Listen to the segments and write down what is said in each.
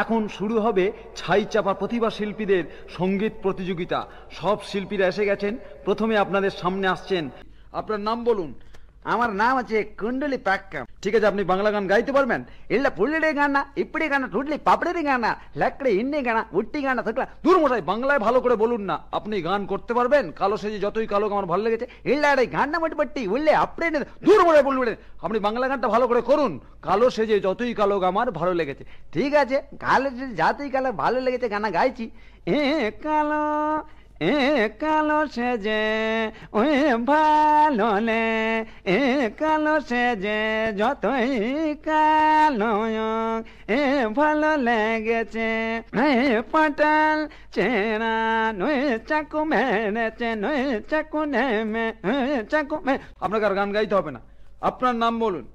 এখন শুরু হবে ছাইচাপা প্রতিভা শিল্পীদের সঙ্গীত প্রতিযোগিতা। সব শিল্পীরা এসে গেছেন। প্রথমে আপনাদের সামনে আসছেন, আপনার নাম বলুন। আমার নাম আছে কুণ্ডলি পাক্কা। ঠিক আছে, আপনি বাংলা গান গাইতে পারবেন? ಇಲ್ಲ ಪುಳ್ಳಿಡೆ ಗಾನ ಇಪ್ಪಡಿ ಗಾನ ಟುಡ್ಲಿ ಪಾಪಡಿ ಗಾನ ಲಕ್ಕಡೆ ಇನ್ನೆ ಗಾನ ಉಟ್ಟಿ ಗಾನ ಸಕಲ দূর মশাই, বাংলায় ভালো করে বলুন না। আপনি গান করতে পারবেন? কালো সেজে যতই কালো আমার ভালো লেগেছে। ಇಲ್ಲ ಅಡೆ ಗಾನ ಮಟ್ಟಿ ಒಳ್ಳೆ ಅಪ್ಪಡೆ দূর মশাই বলবেন, আপনি বাংলা গানটা ভালো করে করুন। কালো সেজে যতই কালো আমার ভালো লেগেছে। ঠিক আছে, কালো জাতই কালো ভালো লেগেছে গানা গাইছি। এ কালো কালো সেজে ওই ভালো লে, কালো সেজে যতই কালো ভালো লেগেছে। পটল চেরা নয় চাকু মেরেছে, নয় চাকু নেমে চাকু। আপনাকে আর গান গাইতে হবে না। আপনার নাম বলুন।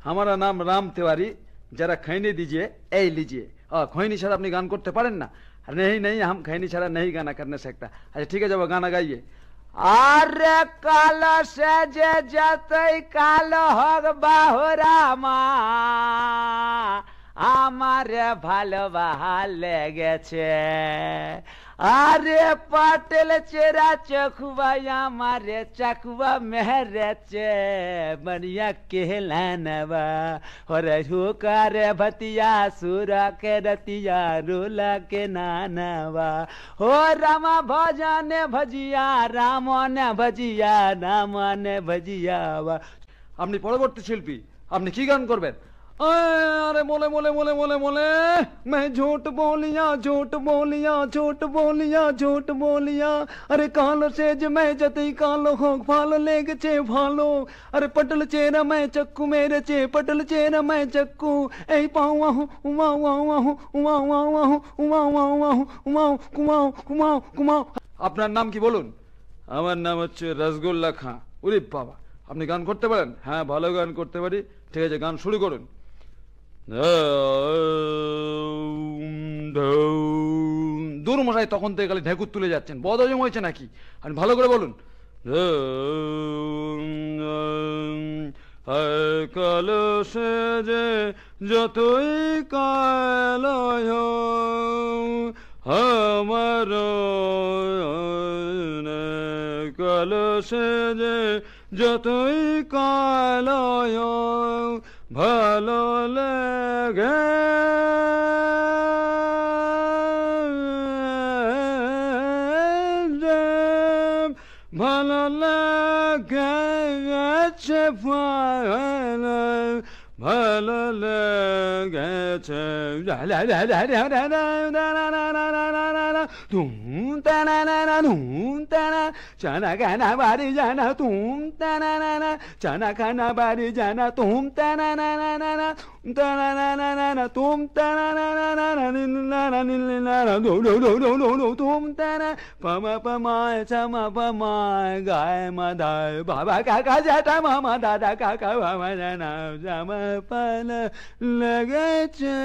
हमारा नाम राम तिवारी, जरा खैनी दीजिए, ए लीजिए। खैनी छाड़ा अपनी गान करते पारें ना? नहीं नहीं, हम खैनी छाड़ा नहीं गाना करने सकता। अच्छा ठीक है, जब गाना गाइए। अरे कालो से जे जतई कालो होग बाहुरामा আমারে ভালোবাসা লেগেছে। আরে পাটেল চেরা চকুবাই আমারে চাকুয়া মেহরেছে। বনিয়া কেহলানবা হরে হুকারে ভতিয়া সুরা के रतिया रोला के नानवा हो रामा भजने भजिया राम ने भजिया राम ने भजिया। আপনি পরবর্তী শিল্পী, আপনি কি গান করবেন? अरे मोले मोले मोले मोले मोले, मैं झूठ बोलिया झूठ बोलिया झूठ बोलिया झूठ बोलिया। अरे कालो सेज मैं जतई कालो हो भालो लेगेছে ভালো। अरे पटल चेहरा मैं चक्कू मेरे चे पटल चेहरा मैं चक्कू। এই পাওয়া হু উমাও wow উমাও wow উমাও wow উমাও Kumaon Kumaon Kumaon. আপনার নাম কি বলুন? আমার নাম হচ্ছে রসগোল্লা খাঁ। ওরে বাবা, আপনি গান করতে পারেন? হ্যাঁ, ভালো গান করতে পারি। ঠিক আছে, গান শুরু করুন। দূর মশাই, তখন তো এখানে ঢেকুর তুলে যাচ্ছেন, বদহজম হয়েছে নাকি? আপনি ভালো করে বলুন। কালো সেজে যতই কালো আমার কালো সেজে যতই কালো ভালো লাগে ভালো লেগেছে ভালো লেগেছে। তুম তানা না তুম তানা চানা খানা বাড়ি জানা তুম তানা না চানা খানা বাড়ি জানা তুম তানা না না তানা না না তুম তানা না না নিল্লা নিল্লা দো দো দো দো দো দো তুম তানা পামা পামায় চামা পামায় গায় মাদায় বাবা কাকা জাটা মামা দাদা কাকা মামা জানা জামা পালা লেগেছে।